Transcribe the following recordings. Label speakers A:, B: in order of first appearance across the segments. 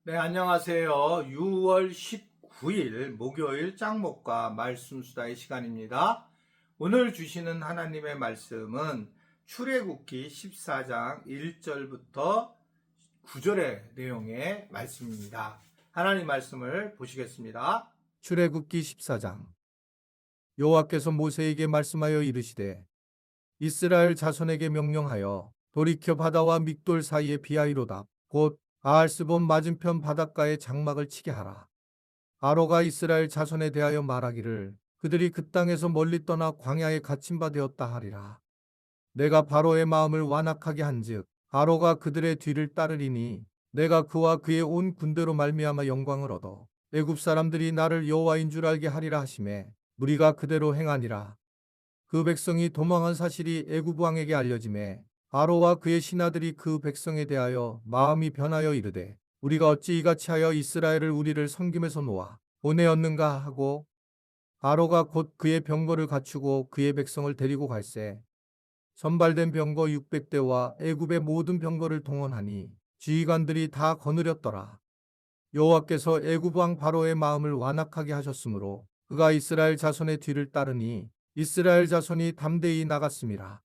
A: 네, 안녕하세요. 6월 19일 목요일 짱목과 말씀 수다의 시간입니다. 오늘 주시는 하나님의 말씀은 출애굽기 14장 1절부터 9절의 내용의 말씀입니다. 하나님 말씀을 보시겠습니다. 출애굽기 14장. 여호와께서 모세에게 말씀하여 이르시되 이스라엘 자손에게 명령하여 돌이켜 바다와 믹돌 사이에 비하이로다 곧 아할스본 맞은편 바닷가에 장막을 치게 하라. 아로가 이스라엘 자손에 대하여 말하기를 그들이 그 땅에서 멀리 떠나 광야에 갇힌 바 되었다 하리라. 내가 바로의 마음을 완악하게 한즉 바로가 그들의 뒤를 따르리니 내가 그와 그의 온 군대로 말미암아 영광을 얻어 애굽 사람들이 나를 여호와인 줄 알게 하리라 하시매 무리가 그대로 행하니라. 그 백성이 도망한 사실이 애굽 왕에게 알려지매 바로와 그의 신하들이 그 백성에 대하여 마음이 변하여 이르되 우리가 어찌 이같이 하여 이스라엘을 우리를 섬김에서 놓아 보내었는가 하고 바로가 곧 그의 병거를 갖추고 그의 백성을 데리고 갈새 선발된 병거 600대와 애굽의 모든 병거를 동원하니 지휘관들이 다 거느렸더라. 여호와께서 애굽 왕 바로의 마음을 완악하게 하셨으므로 그가 이스라엘 자손의 뒤를 따르니 이스라엘 자손이 담대히 나갔음이라.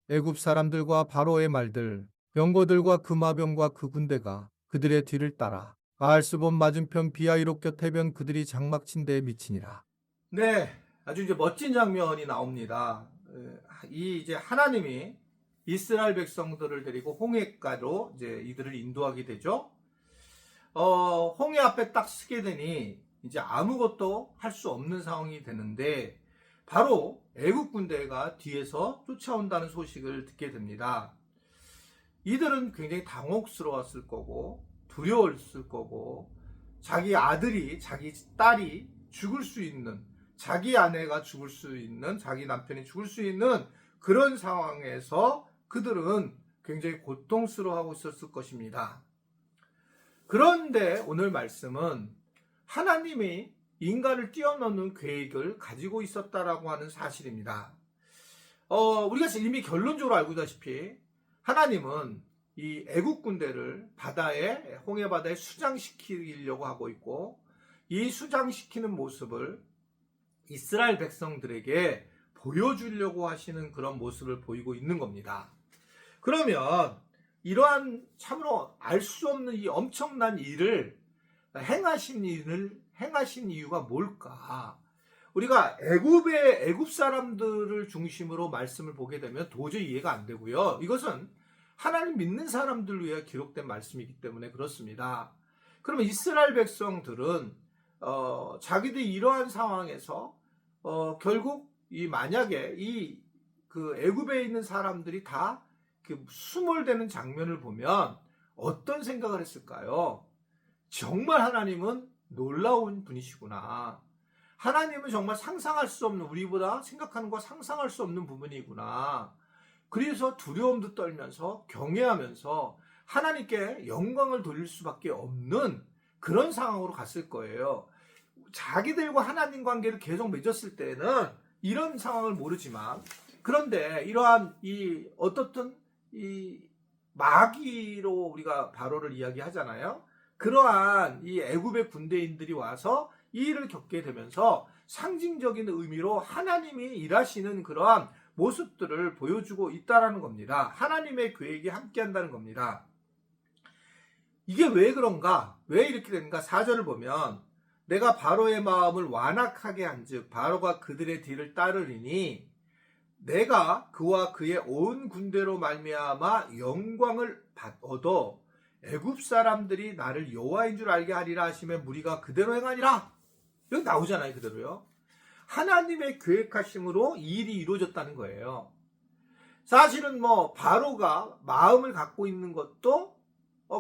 A: 애굽 사람들과 바로의 말들, 병거들과 그 마병과 그 군대가 그들의 뒤를 따라 바알스본 맞은편 비하이롯 곁 해변 그들이 장막 친 데에 미치니라. 네, 아주 이제 멋진 장면이 나옵니다. 이제 하나님이 이스라엘 백성들을 데리고 홍해가로 이제 이들을 인도하게 되죠. 홍해 앞에 딱 서게 되니 이제 아무것도 할 수 없는 상황이 되는데 바로 애국 군대가 뒤에서 쫓아온다는 소식을 듣게 됩니다. 이들은 굉장히 당혹스러웠을 거고 두려웠을 거고 자기 아들이 자기 딸이 죽을 수 있는 자기 아내가 죽을 수 있는 자기 남편이 죽을 수 있는 그런 상황에서 그들은 굉장히 고통스러워하고 있었을 것입니다. 그런데 오늘 말씀은 하나님이 인간을 뛰어넘는 계획을 가지고 있었다라고 하는 사실입니다. 우리가 이미 결론적으로 알고 있다시피 하나님은 이 애국 군대를 홍해 바다에 수장시키려고 하고 있고 이 수장시키는 모습을 이스라엘 백성들에게 보여주려고 하시는 그런 모습을 보이고 있는 겁니다. 그러면 이러한 참으로 알 수 없는 이 엄청난 일을 행하신 이유가 뭘까? 우리가 애굽 사람들을 중심으로 말씀을 보게 되면 도저히 이해가 안 되고요. 이것은 하나님 믿는 사람들 위해 기록된 말씀이기 때문에 그렇습니다. 그러면 이스라엘 백성들은 자기들이 이러한 상황에서 결국 만약에 그 애굽에 있는 사람들이 다 수몰되는 장면을 보면 어떤 생각을 했을까요? 정말 하나님은 놀라운 분이시구나. 하나님은 정말 상상할 수 없는, 우리보다 생각하는 거 상상할 수 없는 부분이구나. 그래서 두려움도 떨면서 경외하면서 하나님께 영광을 돌릴 수밖에 없는 그런 상황으로 갔을 거예요. 자기들과 하나님 관계를 계속 맺었을 때는 이런 상황을 모르지만, 그런데 이러한 어떻든 마귀로 우리가 바로를 이야기하잖아요. 그러한 이 애굽의 군대인들이 와서 이 일을 겪게 되면서 상징적인 의미로 하나님이 일하시는 그러한 모습들을 보여주고 있다라는 겁니다. 하나님의 계획이 함께한다는 겁니다. 이게 왜 그런가? 왜 이렇게 되는가? 4절을 보면 내가 바로의 마음을 완악하게 한즉 바로가 그들의 뒤를 따르리니 내가 그와 그의 온 군대로 말미암아 영광을 얻어 애굽 사람들이 나를 여호와인 줄 알게 하리라 하시면 무리가 그대로 행하니라. 여기 나오잖아요, 그대로요. 하나님의 계획하심으로 이 일이 이루어졌다는 거예요. 사실은 바로가 마음을 갖고 있는 것도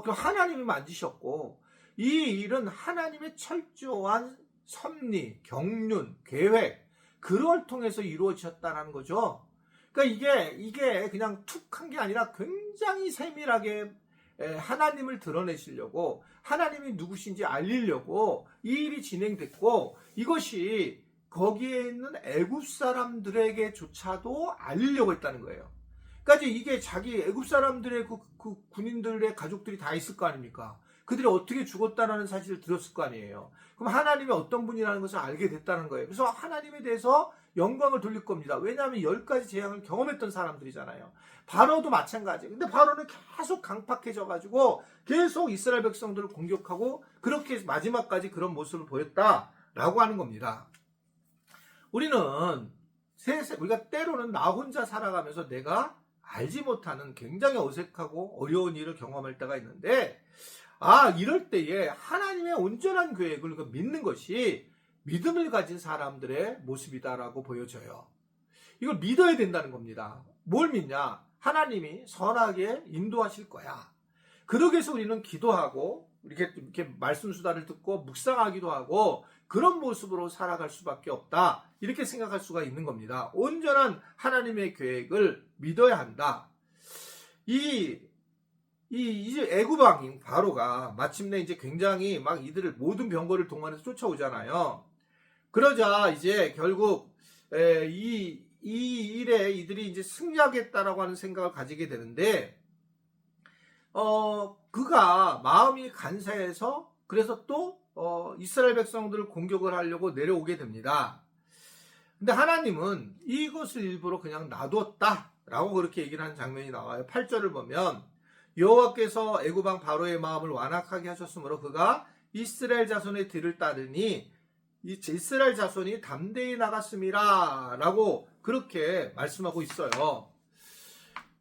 A: 그 하나님이 만지셨고 이 일은 하나님의 철저한 섭리, 경륜, 계획 그걸 통해서 이루어졌다는 거죠. 그러니까 이게 그냥 툭 한 게 아니라 굉장히 세밀하게 하나님을 드러내시려고 하나님이 누구신지 알리려고 이 일이 진행됐고 이것이 거기에 있는 애굽 사람들에게조차도 알리려고 했다는 거예요. 그러니까 이게 자기 애굽 사람들의 그 군인들의 가족들이 다 있을 거 아닙니까? 그들이 어떻게 죽었다는 사실을 들었을 거 아니에요. 그럼 하나님이 어떤 분이라는 것을 알게 됐다는 거예요. 그래서 하나님에 대해서 영광을 돌릴 겁니다. 왜냐하면 10가지 재앙을 경험했던 사람들이잖아요. 바로도 마찬가지예요. 근데 바로는 계속 강팍해져가지고 계속 이스라엘 백성들을 공격하고 그렇게 마지막까지 그런 모습을 보였다라고 하는 겁니다. 우리가 때로는 나 혼자 살아가면서 내가 알지 못하는 굉장히 어색하고 어려운 일을 경험할 때가 있는데, 이럴 때에 하나님의 온전한 계획을 믿는 것이 믿음을 가진 사람들의 모습이다라고 보여져요. 이걸 믿어야 된다는 겁니다. 뭘 믿냐? 하나님이 선하게 인도하실 거야. 그러기 위해서 우리는 기도하고 이렇게 말씀 수다를 듣고 묵상하기도 하고 그런 모습으로 살아갈 수밖에 없다. 이렇게 생각할 수가 있는 겁니다. 온전한 하나님의 계획을 믿어야 한다. 이제 애굽 왕인 바로가 마침내 이제 굉장히 막 이들을 모든 병거를 동원해서 쫓아오잖아요. 그러자 이제 결국 이 일에 이들이 이제 승리하겠다라고 하는 생각을 가지게 되는데, 그가 마음이 간사해서 그래서 또 이스라엘 백성들을 공격을 하려고 내려오게 됩니다. 근데 하나님은 이것을 일부러 그냥 놔두었다라고 그렇게 얘기를 하는 장면이 나와요. 8절을 보면 여호와께서 애굽 왕 바로의 마음을 완악하게 하셨으므로 그가 이스라엘 자손의 뒤를 따르니 이스라엘 자손이 담대히 나갔음이라 라고 그렇게 말씀하고 있어요.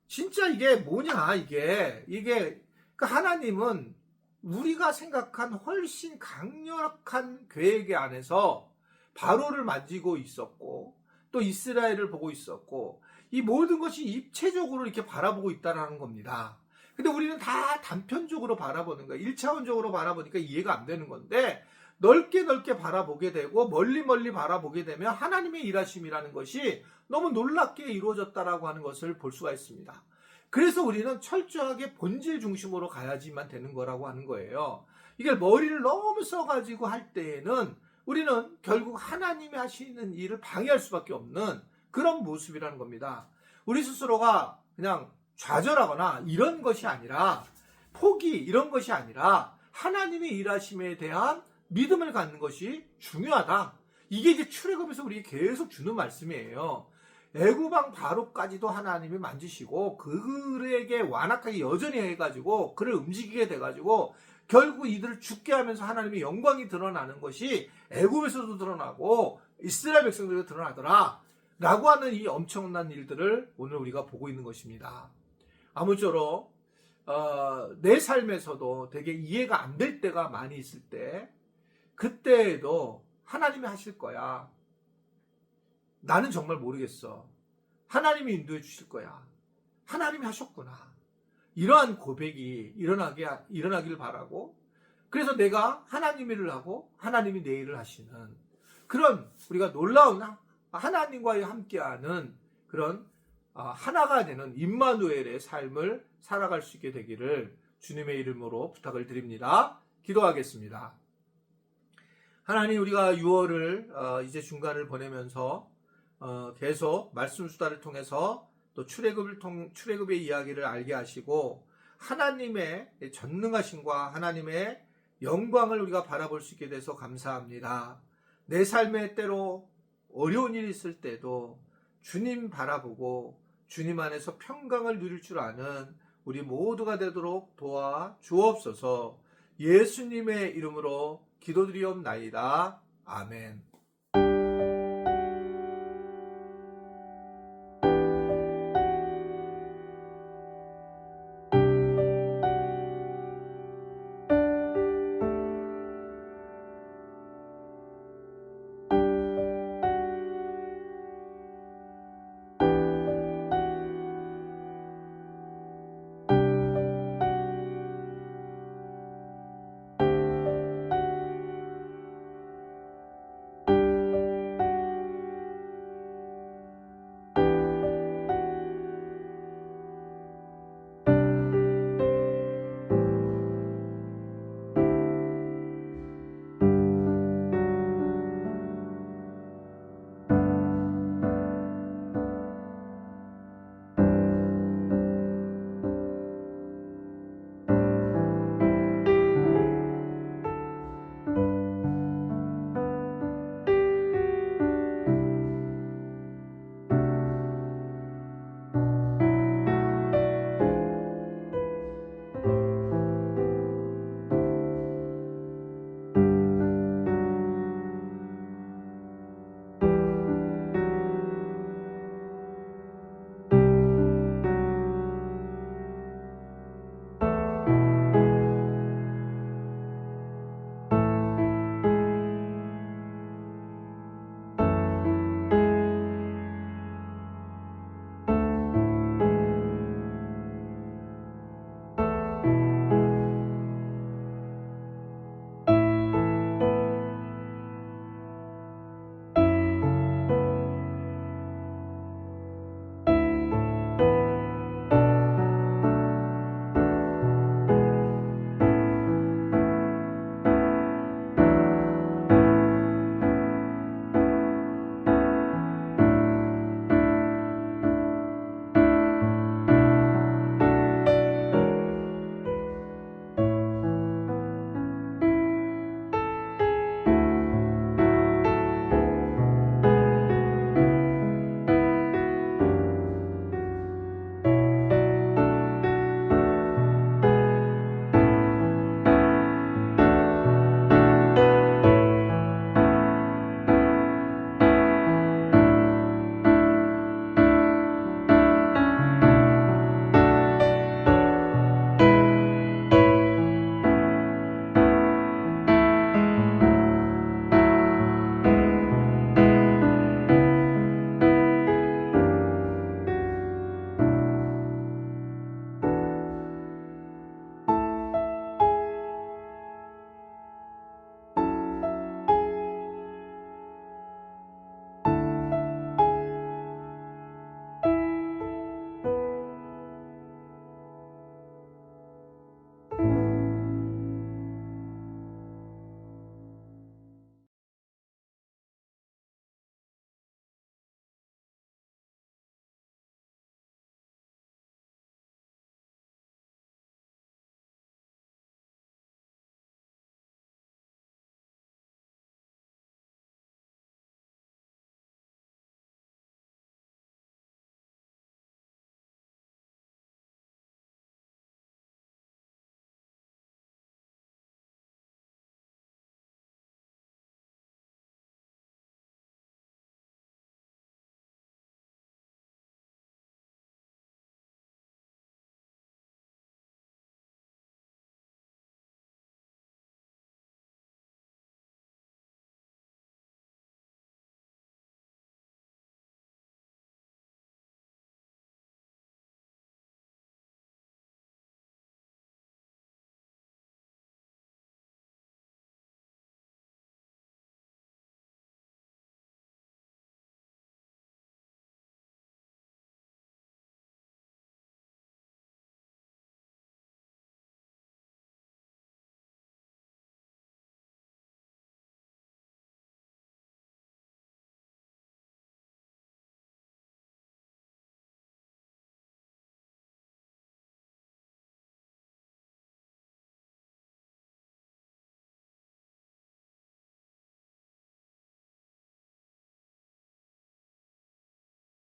A: 진짜 이게 뭐냐, 이게 그러니까 하나님은 우리가 생각한 훨씬 강력한 계획 안에서 바로를 만지고 있었고 또 이스라엘을 보고 있었고 이 모든 것이 입체적으로 이렇게 바라보고 있다는 겁니다. 근데 우리는 다 단편적으로 바라보는 거예요. 1차원적으로 바라보니까 이해가 안 되는 건데, 넓게 바라보게 되고 멀리 바라보게 되면 하나님의 일하심이라는 것이 너무 놀랍게 이루어졌다라고 하는 것을 볼 수가 있습니다. 그래서 우리는 철저하게 본질 중심으로 가야지만 되는 거라고 하는 거예요. 이게 머리를 너무 써가지고 할 때에는 우리는 결국 하나님이 하시는 일을 방해할 수밖에 없는 그런 모습이라는 겁니다. 우리 스스로가 그냥 좌절하거나 이런 것이 아니라, 포기 이런 것이 아니라 하나님의 일하심에 대한 믿음을 갖는 것이 중요하다. 이게 이제 출애굽에서 우리에게 계속 주는 말씀이에요. 애굽 왕 바로까지도 하나님이 만지시고 그들에게 완악하게 여전히 해가지고 그를 움직이게 돼가지고 결국 이들을 죽게 하면서 하나님의 영광이 드러나는 것이 애굽에서도 드러나고 이스라엘 백성들에도 드러나더라 라고 하는 이 엄청난 일들을 오늘 우리가 보고 있는 것입니다. 아무쪼록 내 삶에서도 되게 이해가 안 될 때가 많이 있을 때, 그때에도 하나님이 하실 거야. 나는 정말 모르겠어. 하나님이 인도해 주실 거야. 하나님이 하셨구나. 이러한 고백이 일어나기를 바라고, 그래서 내가 하나님 일을 하고 하나님이 내 일을 하시는 그런 우리가 놀라운 하나님과 함께하는 그런 하나가 되는 임마누엘의 삶을 살아갈 수 있게 되기를 주님의 이름으로 부탁을 드립니다. 기도하겠습니다. 하나님, 우리가 6월을 이제 중간을 보내면서 계속 말씀 수다를 통해서 또 출애굽의 이야기를 알게 하시고 하나님의 전능하심과 하나님의 영광을 우리가 바라볼 수 있게 돼서 감사합니다. 내 삶에 때로 어려운 일이 있을 때도 주님 바라보고 주님 안에서 평강을 누릴 줄 아는 우리 모두가 되도록 도와 주옵소서. 예수님의 이름으로 기도드리옵나이다. 아멘.